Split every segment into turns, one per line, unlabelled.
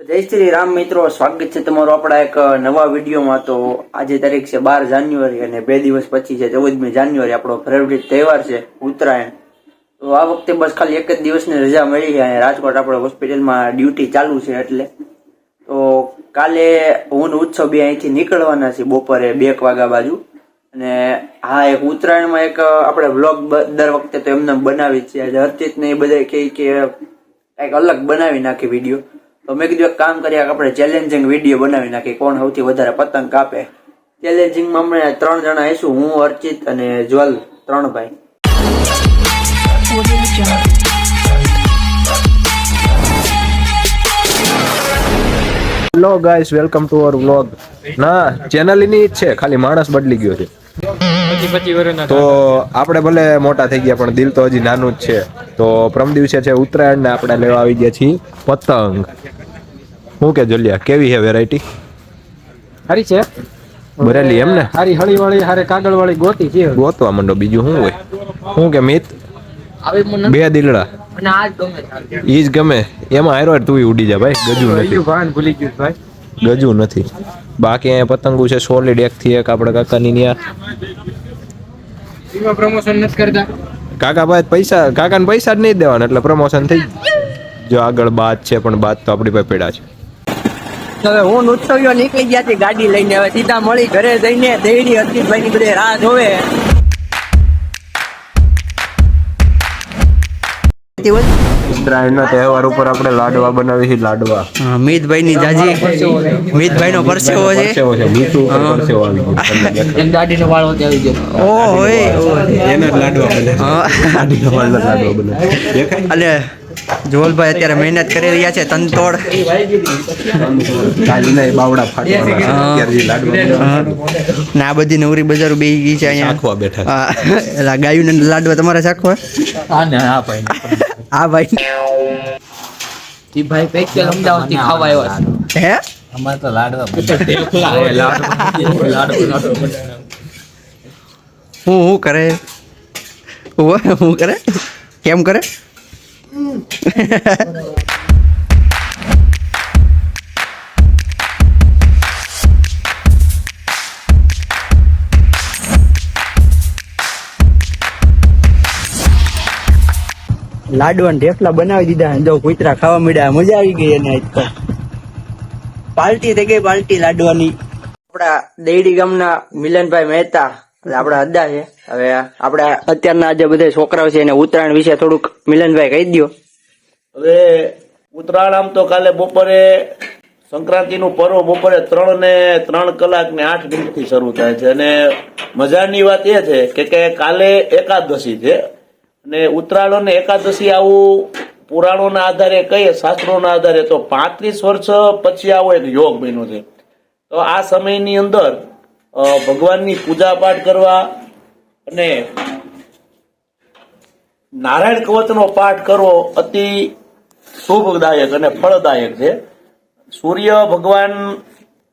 જય શ્રી રામ મિત્રો, સ્વાગત છે તમારું આપણા એક નવા વિડીયોમાં। તો આજે તારીખ છે 12 જાન્યુઆરી અને 2 દિવસ પછી છે 14મી જાન્યુઆરી આપણો ફેવરિટ તહેવાર છે ઉત્તરાયણ। તો આ વખતે બસ ખાલી એક જ દિવસની રજા મળી છે અને રાજકોટ આપણે હોસ્પિટલમાં ડ્યુટી ચાલુ છે એટલે તો કાલે હું ઉત્સવ બે અહીંથી નીકળવાના છે બપોરે 2 વાગ્યા બાજુ। અને હા, એક ઉત્તરાયણમાં એક આપણે વ્લોગ દર વખતે તો એમને બનાવી છે, હર્ષિત ને એ બધા કે કંઈક અલગ બનાવી નાખી વિડીયો। તો મેં કીધું એક કામ કરીએ, આપણે ચેલેન્જિંગ વિડીયો બનાવી નાખીએ, કોણ સૌથી વધારે પતંગ કાપે। ચેલેન્જિંગમાં અમે 3 જણા આવીશું, હું, અર્ચિત અને જ્વલ, 3 ભાઈ।
Hello guys, welcome to our vlog. ના, ચેનલ ની જ છે, ખાલી માણસ બદલી ગયો છે। તો આપણે ભલે મોટા થઈ ગયા પણ દિલ તો હજી નાનું જ છે। તો પ્રમ દિવસે છે ઉત્તરાયણ ને આપણે લેવા આવી ગયા છીએ પતંગ। શું કે જલિયા, કેવી છે વેરાયટી?
સારી છે,
બરેલી એમ ને?
હારી હળી વાળી હારે કાગળ વાળી ગોતી છે,
ગોતવા માંડો, બીજું શું હોય? શું કે મિત? બે દિલડા
અને આજ ગમે
ઈ જ ગમે, એમાં હારો તું ઉડી જા ભાઈ, ગજુ નથી,
ભાન ભૂલી ગયું ભાઈ,
ગજુ નથી। બાકી અહીંયા પતંગો છે સોલિડ, એક થી એક આપણા કાકાની ન્યા।
એમાં પ્રમોશન નથી કરતા
કાકા ભાઈ, પૈસા કાકાને પૈસા જ નહીં દેવાના એટલે પ્રમોશન થઈ જો આગળ બાદ છે, પણ બાદ તો આપણી પાસે પેડા છે।
હવે હું ઉત્સવીઓ નીકળી ગયા છે ગાડી લઈને, હવે સીધા મળી ઘરે જઈને દેડી હર્ષિતભાઈ ની બધે રાહ જોવે।
ઉત્તરાયણના તહેવાર ઉપર આપણે લાડવા બનાવી છે, લાડવા।
મિતભાઈ ની જાજી, મિતભાઈ નો પરસેવો છે,
મીઠું ઉપર પરસેવો આવી ગયો,
એમ દાઢીનો વાળ હોતે આવી ગયો,
એના જ લાડવા બને, દાઢીનો વાળના લાડવા બને દેખાય।
અને જોલભાઈ અત્યારે મહેનત કરી રહ્યા છે તનતોડ,
કાલના બાવડા ફાટવાના અત્યારે જે લાડવા
ના બધી નવરી બજારો બે ગઈ છે અહીંયા
ચાખવા બેઠા।
હા, ગાયું ને લાડવા તમારે ચાખવા?
હા ને હા ભાઈ,
હા ભાઈ,
ઈ ભાઈ પેકેલ અમદાવાદ થી ખાવા આવ્યા છે।
હે
અમાર તો લાડવા લાડવા
હું કરે, હું કરે, કેમ કરે? લાડવા ને ઢેફલા બનાવી દીધા, જો કુતરા ખાવા મળ્યા, મજા આવી ગઈ એને આજ તો। પાર્ટી થઈ ગઈ, પાર્ટી લાડવાની। આપણા દેડી ગામના મિલનભાઈ મહેતા આપડા અદ્દા છે। હવે આપડા અત્યારના જે બધા છોકરાઓ છે એને ઉત્તરાયણ વિશે થોડુંક મિલનભાઈ કહી દો।
હવે ઉત્તરાયણ આમ તો કાલે બપોરે સંક્રાંતિ નું પર્વ બપોરે 3 ને 3 કલાક ને 8 મિનિટ થી શરૂ થાય છે। અને મજાની વાત એ છે કે કાલે એકાદશી છે અને ઉત્તરાયણ અને એકાદશી આવું પુરાણોના આધારે કહીએ, શાસ્ત્રોના આધારે તો 35 વર્ષ પછી આવો એક યોગ બન્યો છે। તો આ સમયની અંદર ભગવાનની પૂજા પાઠ કરવા અને નારાયણ કવચનો પાઠ કરવો અતિ શુભદાયક અને ફળદાયક છે। સૂર્ય ભગવાન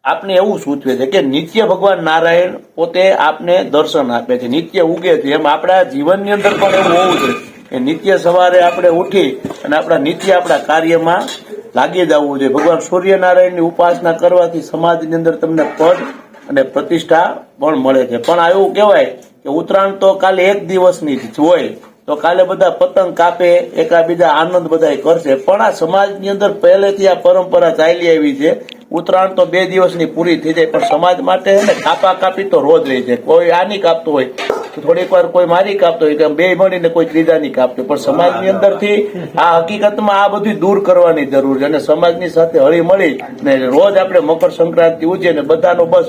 આપને એવું સૂચવે છે કે નિત્ય ભગવાન નારાયણ પોતે આપને દર્શન આપે છે, નિત્ય ઉગે છે। એમ આપણા જીવનની અંદર પણ એવું હોવું છે કે નિત્ય સવારે આપણે ઉઠી અને આપણા નિત્ય આપણા કાર્યમાં લાગી જવું જોઈએ। ભગવાન સૂર્યનારાયણની ઉપાસના કરવાથી સમાજની અંદર તમને પદ અને પ્રતિષ્ઠા પણ મળે છે। પણ એવું કહેવાય કે ઉત્તરાયણ તો કાલે એક દિવસની જ હોય, તો કાલે બધા પતંગ કાપે, એકાબીજા આનંદ બધા કરશે, પણ આ સમાજની અંદર પહેલેથી આ પરંપરા ચાલી આવી છે। ઉત્તરાયણ તો 2 દિવસની પૂરી થઈ જાય, પણ સમાજ માટે કાપા કાપી તો રોજ રહી છે। કોઈ આની કાપતો હોય તો થોડીક વાર કોઈ મારી કાપતો હોય, કે બે મળીને કોઈ ત્રીજાની કાપતો, પણ સમાજની અંદરથી આ હકીકતમાં આ બધું દૂર કરવાની જરૂર છે અને સમાજની સાથે હળી મળી ને રોજ આપણે મકર સંક્રાંતિ ઉજવીએ ને બધાનો બસ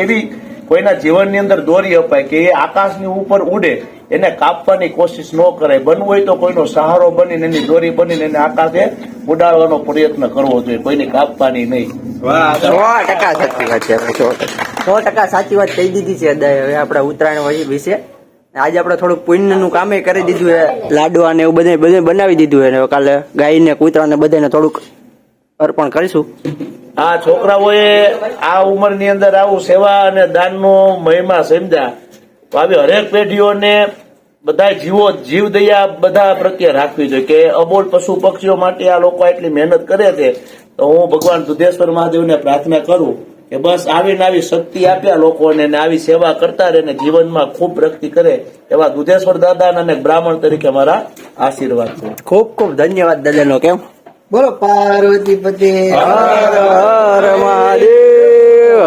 એવી કોઈના જીવનની અંદર દોરી અપાય કે એ આકાશની ઉપર ઉડે, એને કાપવાની કોશિશ ન કરાય। બનવું હોય તો કોઈનો સહારો બનીને એની દોરી બનીને એને આકાશે ઉડાડવાનો પ્રયત્ન કરવો જોઈએ, કોઈને કાપવાની નહીં।
100% સાચી વાત છે, 100% સાચી વાત કહી દીધી છે અદાએ। હવે આપણા ઉત્તરાયણ વિશે આજે આપણે થોડુંક પુણ્યનું કામે કરી દીધું છે, લાડવા ને એવું બધે બનાવી દીધું છે, કાલે ગાય ને કૂતરા ને બધાને થોડુંક અર્પણ કરીશું।
આ છોકરાઓએ આ ઉંમરની અંદર આવું સેવા અને દાનનો મહિમા સમજ્યા, તો આવી હરેક પેઢીઓને બધા જીવ દયા બધા પ્રત્યે રાખવી જોઈએ કે અબોલ પશુ પક્ષીઓ માટે આ લોકો એટલી મહેનત કરે છે. તો હું ભગવાન દુધેશ્વર મહાદેવને પ્રાર્થના કરું કે બસ આવીને આવી શક્તિ આપ્યા લોકોને ને આવી સેવા કરતા રહે ને જીવનમાં ખૂબ પ્રગતિ કરે એવા દુધેશ્વર દાદાના અને બ્રાહ્મણ તરીકે મારા આશીર્વાદ છે.
ખૂબ ખૂબ ધન્યવાદ દાદાનો. કેમ
બોલો પાર્વતી પતિ.
હર હર મહાદેવ.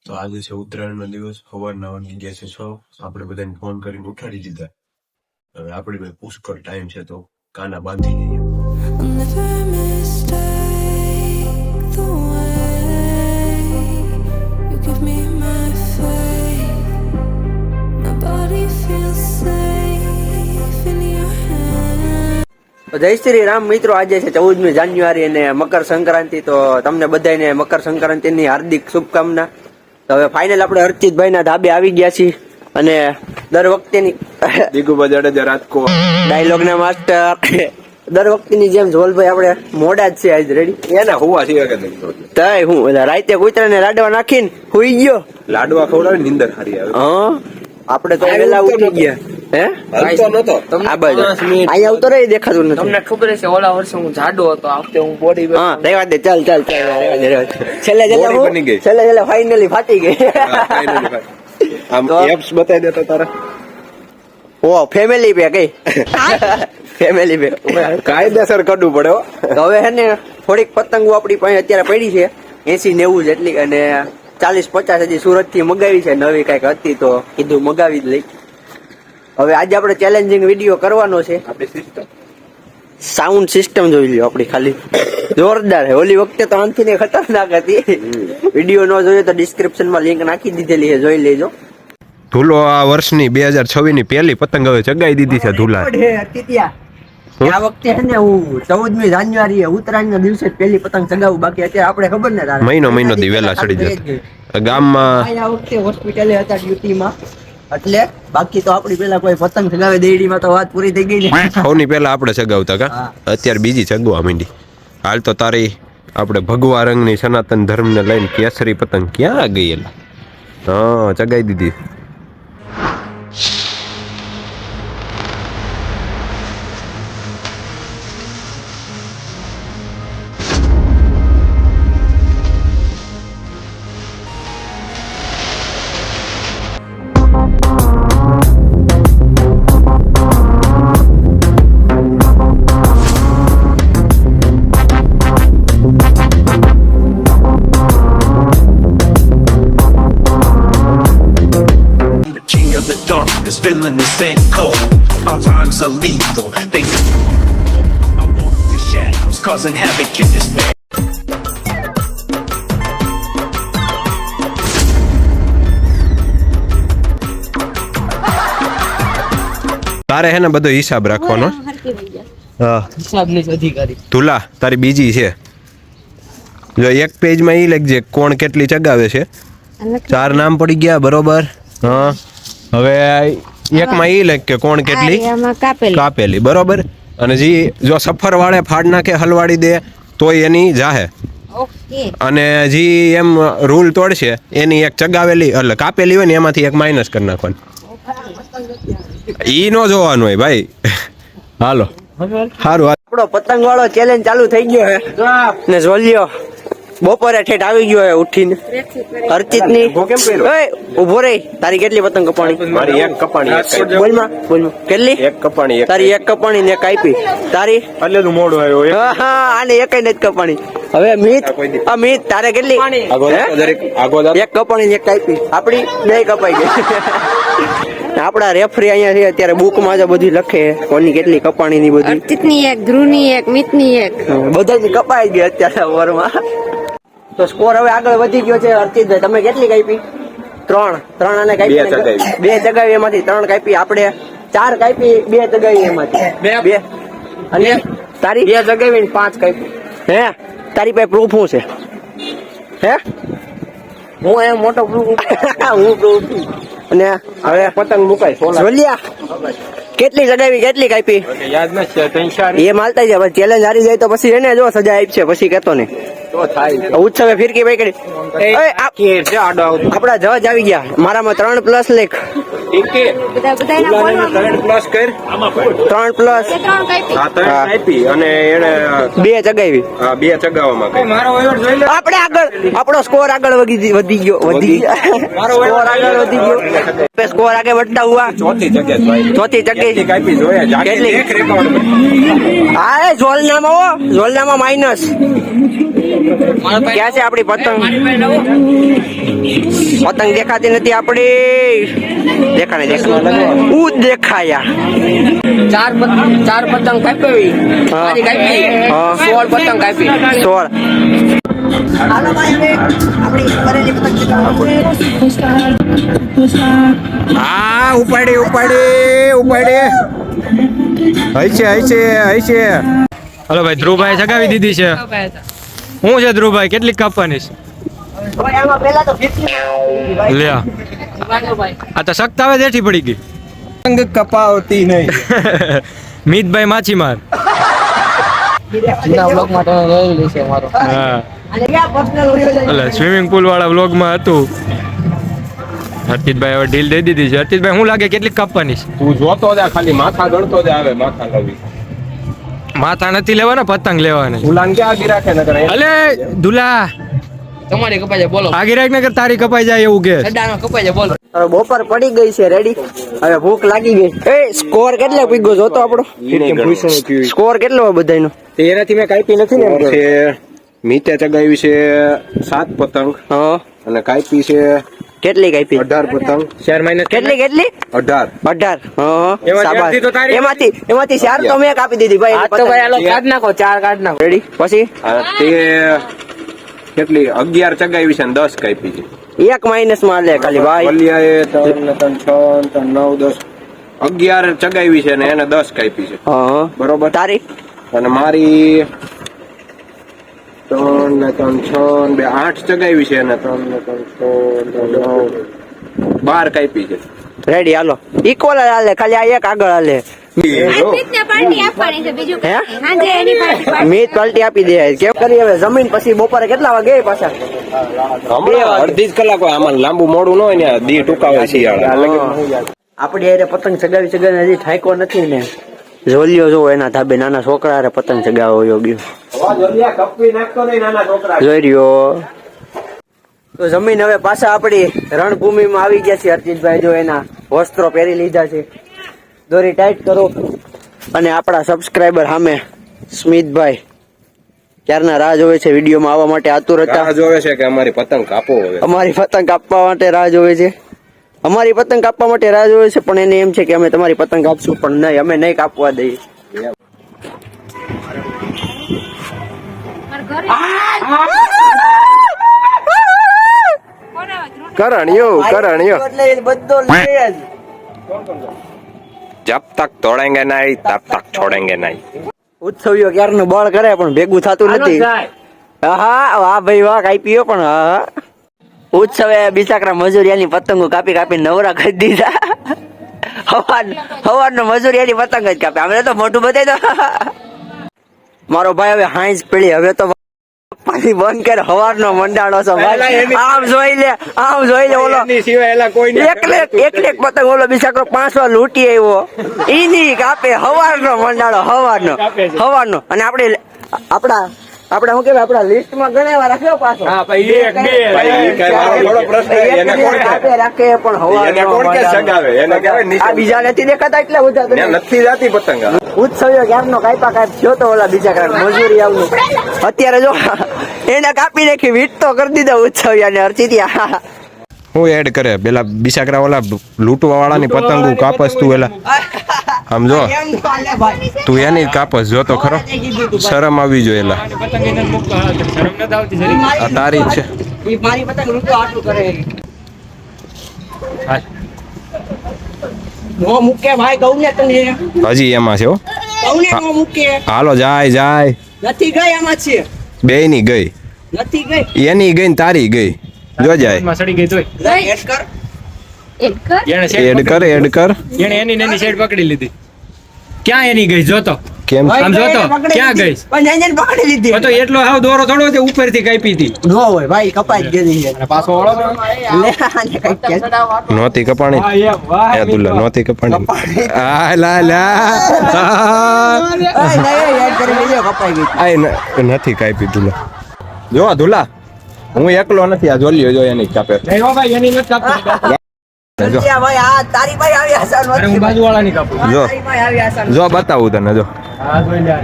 તો આજે છે ઉત્તરાયણનો દિવસ. સવારના વાગી ગયા છે 6. આપણે બધાને ફોન કરીને ઉઠાડી દીધા. હવે આપણી પાસે પુષ્કળ ટાઈમ છે તો કાના બાંધી દઈએ.
જય શ્રી રામ મિત્રો. આજે છે 14મી જાન્યુઆરી અને મકર સંક્રાંતિ. તો તમને બધાને મકર સંક્રાંતિની હાર્દિક શુભકામના. તો હવે ફાઇનલ આપણે અર્ચિતભાઈના ધાબે આવી ગયા છીએ અને દર વખતેની
દીગુબા જાડેજા રાજકોટ
ડાયલોગ ના માસ્ટર દર વખતની જેમ જોલભાઈ આપણે મોડા જ છે આજ રેડી.
એના હુવા છે કે
તય હું એટલે રાતે કૂતરાને લાડવા નાખીને હુઈ ગયો.
લાડવા ખવડાવે નીંદર હારી આવે.
હા આપણે તો વેલા ઉઠી ગયા. હે
હલતો નતો.
આ બાજુ અહીંયા આવતો રહી દેખાતું નથી.
તમને ખબર છે ઓલા વર્ષે હું જાડો હતો, આ વખતે હું બોડી
હા રહેવા દે. ચાલ ચાલ ચાલ રહેવા દે, રહેવા દે. છેલ્લે
Body બની ગઈ.
છેલ્લે ફાઇનલી ફાટી ગઈ.
આમ
તો-
એપ્સ બતાવી દેતો તારા.
ઓ ફેમિલી પેક કઈ ફેમિલી પેક.
કાયદેસર કાઢવું પડે હો.
તો હવે હે ને થોડીક પતંગો આપણી પાસે અત્યારે પડી છે 80-90 જેટલી અને 40-50 હજી સુરત થી મગાવી છે. નવી કઈક હતી તો કીધું મગાવી જ લઈ. હવે આજે આપણે ચેલેન્જિંગ વિડીયો કરવાનો છે.
આપણી સિસ્ટમ
સાઉન્ડ સિસ્ટમ જોઈ લ્યો આપણી ખાલી જોરદાર છે. ઓલી વખતે તો આનથી ને ખતરનાક હતી. વિડીયો ન જોયો તો ડિસ્ક્રિપ્શનમાં લિંક નાખી દીધેલી છે, જોઈ લેજો.
ધૂલો આ વર્ષની 2026 ની પહેલી પતંગ હવે ચગાઈ દીધી છે ધૂલા.
આ વખતે છે ને હું 14મી જાન્યુઆરી ઉત્તરાયણના દિવસે જ પહેલી પતંગ ચગાવું. બાકી અત્યારે આપણે ખબર ને તારે
મહિનો દી વહેલા ચડી જતો ગામમાં.
આ વખતે હોસ્પિટલે હતા ડ્યુટીમાં એટલે બાકી તો આપણી પેલા કોઈ પતંગ ચગાવે દેડીમાં તો વાત પૂરી થઈ ગઈ ને.
સૌની પહેલા આપણે ચગાવતા કા
હા.
અત્યારે બીજી ચગવા માંડી. હાલ તો તારી આપણે ભગવા રંગની સનાતન ધર્મને લઈને કેસરી પતંગ ક્યાં ગયેલા. હા ચગાઈ દીધી.
The king of the darkness, feeling the same cold. Our times are lethal. They I walk the shadows, causing havoc in this man.
તારે હે ને બધો હિસાબ રાખવાનો. હા
હિસાબની જ અધિકારી.
ધૂલા તારી બીજી છે. જો એક પેજમાં ઈ લખજે કોણ કેટલી ચગાવે છે. 4 નામ પડી ગયા બરોબર. હા હવે એકમાં ઈ લખ કે કોણ કેટલી કાપેલી બરોબર. અને જો સફર વાળે ફાડ નાખે હલવાડી દે તોય એની જાહે. અને જી એમ રૂલ તોડશે એની એક ચગાવેલી એટલે કાપેલી હોય ને એમાંથી એક માઇનસ કરી નાખવાની. ઈ નો જોવાનું હોય ભાઈ. હાલો સારું.
આપણો પતંગ વાળો ચેલેન્જ ચાલુ થઈ ગયો છે ને જોલ્યો બપોરે ઠેઠ આવી ગયો છે ઉઠીને. અર્ચિતની ઉભો રહી. તારી કેટલી પતંગ કપાણી?
મારી એક કપાણી એક કાપી.
બોલમાં કેટલી?
એક કપાણી એક
તારી એક કપાણી ને એક કાપી. તારી
એટલે તું મોડું આવ્યો એક.
હા આને એક નથી કપાણી. હવે મિત તારે કેટલી?
આગો
હે?
દરેક આગો
એક કપાણી ને એક કાપી. આપડી 2 કપાઈ ગઈ. આપડા રેફરી અહીંયા છે અત્યારે બુકમાં જ બધી લખે કોની કેટલી કપાણી ની બધી.
અર્ચિતની એક, ધ્રુવની એક, મિતની એક.
બધાની કપાઈ ગઈ અત્યારે ઓવરમાં. તો સ્કોર હવે આગળ વધી ગયો છે. અર્ચિતભાઈ તમે કેટલી કાપી? 3 આને કાપી. 2 ચગાવી એમાંથી 3 કાપી. આપણે 4 કાપી 2 ચગાવી એમાંથી 2 અને તારી 2 ચગાવી 5 કાપી. હે તારી પાસે પ્રૂફ શું છે? હે
હું એમ મોટો
હું પ્રૂફ. અને હવે પતંગ મુકાય જોલિયા
કેટલી ચગાવી કેટલી કાપી
યાદ નથી ત્રણ ચાર
એ માલતા જાય ચેલેન્જ હારી જાય તો પછી એને જો સજા આપશે પછી કેતો ને
તો થાય
ઉત્સવે ફિરકી પકડી આપડા જજ આવી ગયા મારામાં 3+ લેખ
પ્લસ કર
3+
હા ત્રણ આપી અને એને
2 ચગાવી
હા, બે ચગાવવામાં કઈ
આપણે આગળ આપણો સ્કોર આગળ વધી ગયો સ્કોર આગળ વધી ગયો સ્કોર આગળ વધતા હુઆ
ચોથી જગ્યાએ ભાઈ
ચોથી ચગી
કાપી જોયા
કેટલી?
એક રેકોર્ડ
હા ઝોલનામાં માઇનસ ક્યાં છે આપડી પતંગ દેખાતી નથી આપડી દેખાયા
ચાર પતંગ કાપી મારી કાપી
હા.
16 પતંગ કાપી
16
હા ઉપાડી હઈ છે
હલો ભાઈ ધ્રુવભાઈ ચગાવી દીધી છે શું છે ધ્રુવભાઈ કેટલી કાપવાની છે લે આ તો સખ્ત આવે જેઠી પડી ગઈ
અંગ કપાવતી નહીં
મિતભાઈ માછીમાર
જૂના બ્લોગ માટે રહેલી છે મારો
હા એટલે સ્વિમિંગ પુલ વાળા વ્લોગમાં હતું હર્ષિતભાઈ હવે ઢીલ દઈ દીધી છે હર્ષિતભાઈ શું લાગે કેટલી કાપવાની છે
તું જોતો જા ખાલી માથા ગણતો જા આવે માથા લવી
માથા નથી લેવાના પતંગ લેવાના
ઉલાન ક્યાં આગી રાખે નકર
અલે દુલા
તમારી કપાઈ જાય બોલો
આગી રાખ નગર તારી કપાઈ જાય એવું કે
સડાનો કપાઈ જાય બોલો
હવે બપોર પડી ગઈ છે રેડી હવે ભૂખ લાગી ગઈ એ સ્કોર કેટલો પીગો જોતો આપણો સ્કોર કેટલો બધાયનો
તેનાથી મેં કાપી નથી ને છે મીતે ચગાવી છે 7 પતંગ
હા
અને કાપી છે
કેટલી કાપી
18 પતંગ
શેર માઇનસ
કેટલી
18
18 હા
એમાંથી અડધી તો તારી
એમાંથી 4 તો મેં કાપી દીધી ભાઈ
તો ભાઈ આલો કાઢ નાખો 4 કાઢ નાખો
રેડી પછી
તે કેટલી 11 ચગાવી છે અને 10 કાપી છે
એક માઇનસ માં લે ખાલી ભાઈ
વલિયાએ 3 6 9 10 11 ચગાવી છે ને એને 10 કાપી છે
હા
બરોબર
તારી
અને મારી 3 ને 3 6 બે 8 ચગાવી છે અને 3 ને 3 6 9 12 કાપી છે
રેડી હાલો ઇક્વલ હાલે ખાલી આ એક આગળ હાલે
પાર્ટી આપવાની છે બીજું
હે?
સાંજે એની પાર્ટી
મીત પલટી આપી દે કેમ કરી હવે જમીન પછી બપોરે કેટલા વાગે પાછા
હમણાં અડધી જ કલાક હોય આમાં લાંબુ મોડું ન હોય ને દી ટૂંકા હોય શિયાળા
આપડી હારે પતંગ ચગાવી હજી ઠાયકો નથી ને જોલિયો જો એના ધાબે નાના છોકરા હારે પતંગ ચગાવો યોગ્ય જોઈ રહ્યો તો જમીન હવે પાછા આપડી રણભૂમિમાં આવી ગયા છે હર્ષિતભાઈ જો એના વસ્ત્રો પહેરી લીધા છે દોરી ટાઈટ કરો અને આપણા સબસ્ક્રાઇબર સામે સ્મિતભાઈ ક્યારના રાહ જોવે છે વિડીયોમાં આવવા માટે આતુર હતા
રાહ જોવે છે કે અમારી પતંગ કાપો હવે
અમારી પતંગ કાપવા માટે રાહ જોવે છે અમારી પતંગ કાપવા માટે રાહ જોવે છે પણ એને એમ છે કે અમે તમારી પતંગ કાપશું પણ નહીં અમે નહીં કાપવા દઈએ
કરણ્યો
એટલે બધો
જબ તક તોડેંગે નહીં તબ તક છોડેંગે નહીં
ઉત્સવીઓ ક્યારનું બળ કરે પણ ભેગું થતું નથી હા વાહ ભાઈ વાહ કાપીઓ પણ હા ઉત્સવે બિચાકરા મજૂરિયાની પતંગો કાપી કાપી નવરા કરી દીધા હવારનો મજૂરિયાની પતંગ જ કાપે અમે તો મોટું બતાવી દો મારો ભાઈ હવે હાઈસ પડી હવે તો પાછી બંધ કર હવારનો મંડાણો છો ભાઈ આમ જોઈ લે ઓલો એક પતંગ ઓલો બિચારો 500 લૂંટી આવ્યો ઈની કાપે હવારનો મંડાણો હવારનો અને આપડા શું કેવાય આપડા લિસ્ટ માં ગણેવા રાખ્યો પાછો રાખે પણ હવા બીજા નથી દેખાતા એટલા બધા
નથી જાતી પતંગ
ઉત્સવીઓ ક્યારનો કાપ્યા કાપ થયો તો ઓલા બીજા કાંઈ મજૂરી આવનું અત્યારે જો એને કાપી નાખી વીટ તો કરી દીધા ઉત્સવીયા ને અર્ચિતિયા
હું એડ કરે પેલા બિસાકરા ઓલા લૂંટવા વાળાની પતંગો કાપસ તું એલા આમ જો તું એની કાપસ જો તો ખરો શરમ આવી જોઈએ એલા આ તારી જ છે
મારી પતંગ લૂંટવા આટલું કરે નો મૂકે ભાઈ કહું ને તને
હજી એમાં છે હો
કહું ને નો મૂકે
હાલો જાય
નથી ગઈ આમાં છે
બે ની ગઈ
નથી ગઈ
એની ગઈ ને તારી ગઈ જો જાય
સડી ગઈ તોય
એડ કર
એડ કર
એડ કર
એને એની નાની સાઈડ પકડી લીધી ક્યાં એની ગઈ જોતો
કેમ છે?
આમ જોતો ક્યાં ગઈ
પણ એને પકડી લીધી
તો એટલો હાવ દોરો થોડો છે ઉપરથી કાપી હતી
નો હોય ભાઈ કપાઈ જ ગયેલી છે
પાછો વળો
લે આને કંઈક કે
નહોતી કપાણી એ દુલ્લા નહોતી કપાણી આ લા લા
યાદ કરી લેજો કપાઈ ગઈ
આ નથી કાપી દુલ્લા જો ધુલા હું એકલો નથી આ જોલ્યો જો એની કાપે
ભાઈ એની નથી કાપી
જો
ભાઈ આ તારી ભાઈ આવ્યા છે
અરે હું બાજુવાળાની કાપું
જો
તારી ભાઈ આવ્યા છે
જો બતાવું તને જો
હા જોઈ લે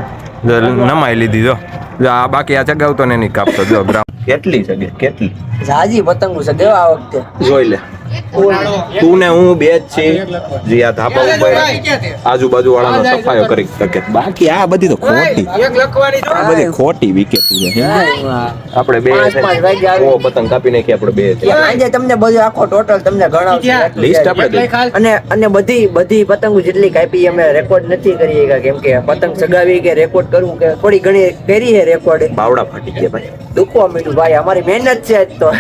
જો નમાઈ લીધી જો જો આ બાકી આ ચગાવતો ને એની કાપતો જો બ્રાઉન કેટલી છે કેટલી
જાજી પતંગો છે દેવા આ વખતે
જોઈ લે તું ને હું બે જ છીએ જે આ ધાબા ઉપર આજુબાજુ વાળાનો સફાયો કરી શકે બાકી આ બધી તો ખોટી
એક લખવાની
આ બધી ખોટી વિકેટ છે આપણે બે ઓ પતંગ કાપી નાખી આપણે બે
આજે તમને બધું આખો ટોટલ તમને ગણાવશું
લિસ્ટ આપણે
અને બધી પતંગો જેટલી કાપી અમે રેકોર્ડ નથી કરી શક્યા કેમ કે પતંગ સગાવી કે રેકોર્ડ કરવું કે થોડી ઘણી કરી છે રેકોર્ડ
બાવડા ફાટી ગયા ભાઈ
દુખવા માંડ્યું ભાઈ અમારી મહેનત છે આજ તો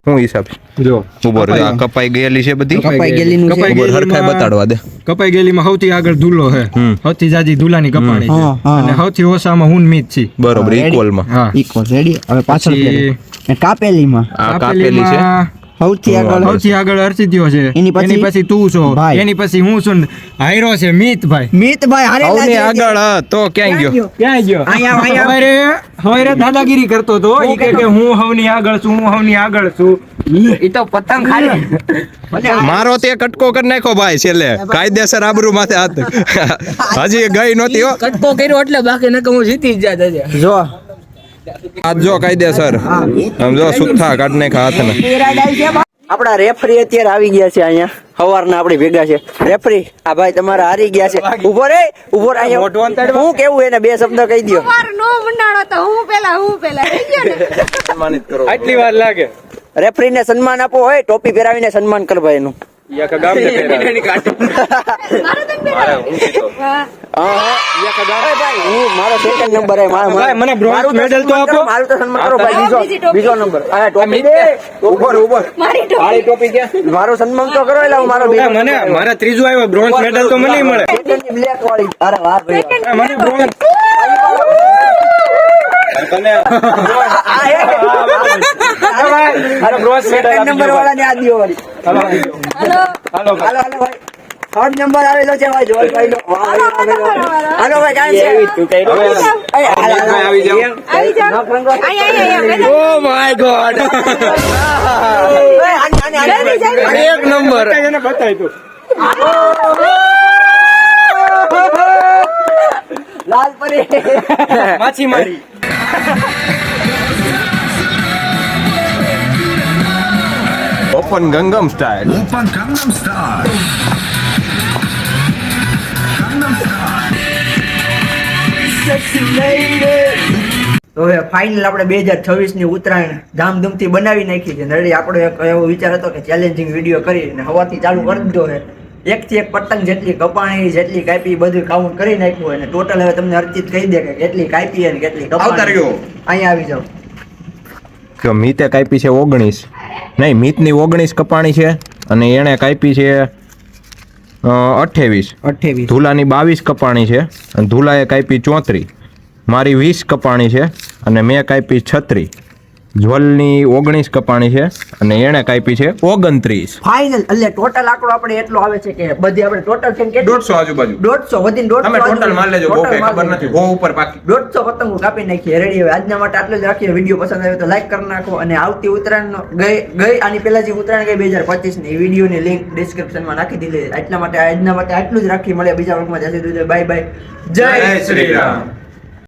શું હિસાબ
જો
ઉભો રહે આ કપાઈ ગયેલી છે બધી
કપાઈ ગયેલીનું છે.
ઉભો હરખાઈ બતાડવા દે
કપાઈ ગયેલીમાં સૌથી આગળ ધૂલો છે સૌથી જાજી ધૂલાની કપાણી છે અને સૌથી ઓછામાં હું મીત છી
બરોબર ઇક્વલ માં
હા
ઇક્વલ રેડી હવે પાછળ
પછી
કાપેલીમાં
આ કાપેલી છે
સૌથી
આગળ અર્ચિત્યો છે
એની પછી
તું છો
ભાઈ.
એની પછી હું છું ને હાયરો છે મિતભાઈ
મિતભાઈ હારે
સૌની આગળ તો ક્યાં ગયો
ક્યાં ગયો હવારે દાદાગીરી કરતો તો ઈ કે હું હવની આગળ છું હું હવની આગળ છું
ઈ તો પતંગ ખાલી
મારો તે કટકો કરી નાખ્યો ભાઈ છેલ્લે કાયદેસર આબરૂ માથે હાથ હજી ગઈ નહોતી હો
કટકો કર્યો એટલે બાકી નકર હું જીતી જ જાત આજે જો
આજ જો કાયદેસર આમ જો સુથ્થા કાઢ નાખ્યા હાથને
આપડા રેફરી અત્યારે આવી ગયા છે અહીંયા સવારના આપડી ભેગા છે રેફરી આ ભાઈ તમારા હારી ગયા છે ઉભો રે અહીંયા હું કેવું એને બે શબ્દ કહી દ્યો
વાર નો મંડાણો તો હું પેલા થઈ ગયો ને
સન્માનિત કરો
આટલી વાર લાગે
રેફરી ને સન્માન આપો હોય ટોપી પહેરાવીને સન્માન કર ભાઈ એનું
મારો તો
મારો સેકન્ડ નંબર હે
મને bronze medal તો આપો.
મારું તો સન્માન કરો ભાઈ બીજો નંબર આ ટોપી દે ઉભો
મારી
કાળી ટોપી ક્યાં
મારો સન્માન તો કરો એટલે હું મારો બીજો
મને મારા ત્રીજું આવ્યો બ્રોન્ઝ મેડલ તો મને મળે
બ્લેક વાળી અરે વાહ ભાઈ
મને બ્રોન્ઝ અરે બ્રોન્ઝ મેડલ
નંબર વાળા ને આ દિયો વાળી
હાલો
હાલો ભાઈ થર્ડ નંબર આવેલો છે ભાઈ જોલ ભાઈ નો વાહ ભાઈ હાલો ભાઈ કાઈ છે
આવી જાઓ
આઈ
ઓ માય ગોડ એક નંબર એને બતાવી તું
લાલ પરી
માછીમારી
ઓપન ગંગમ સ્ટાઇલ
તો હવે ફાઇનલ આપણે 2026 ની ઉત્તરાયણ ધામધૂમથી બનાવી નાખી છે રેડી આપણો એક એવો વિચાર હતો કે ચેલેન્જિંગ વિડીયો કરીને હવાથી ચાલુ કરી દીધો છે એકથી એક પતંગ જેટલી કપાણી જેટલી કાપી બધું કાઉન્ટ કરી નાખ્યું અને ટોટલ હવે તમને અર્ચિત કહી દે કે કેટલી કાપી અને કેટલી કપાણી અહીંયા આવી જાઓ
તો મીતે કાપી છે 19 નહીં મીતની 19 કપાણી છે અને એણે કાપી છે 28 ધુલાની 22 કપાણી છે અને ધુલાએ કાપી 34 મારી 20 કપાણી છે અને મેં કાપી 36 જ્વલની 19 કપાણી છે અને એણે કાપી છે 29
ફાઇનલ એટલે ટોટલ આંકડો આપણે એટલો આવે છે કે બધી આપણે ટોટલ કેમ કે
150 આજુબાજુ
150 વધીને 150
તમે ટોટલ માન લેજો બહુ કઈ ખબર નથી હો ઉપર બાકી
150 પતંગો કાપી નાખીએ રેડી હવે આજના માટે આટલું જ રાખીએ વિડીયો પસંદ આવ્યો તો લાઈક કરી નાખો અને આવતી ઉત્તરાયણ ગઈ આની પહેલા જે ઉત્તરાયણ ગઈ 2025 ની વિડીયોની લિંક ડિસ્ક્રિપ્શનમાં નાખી દીધી એટલા માટે આજના માટે આટલું જ રાખી મળે બીજા વર્ગમાં જય શ્રી રામ બાય બાય જય
શ્રી રામ.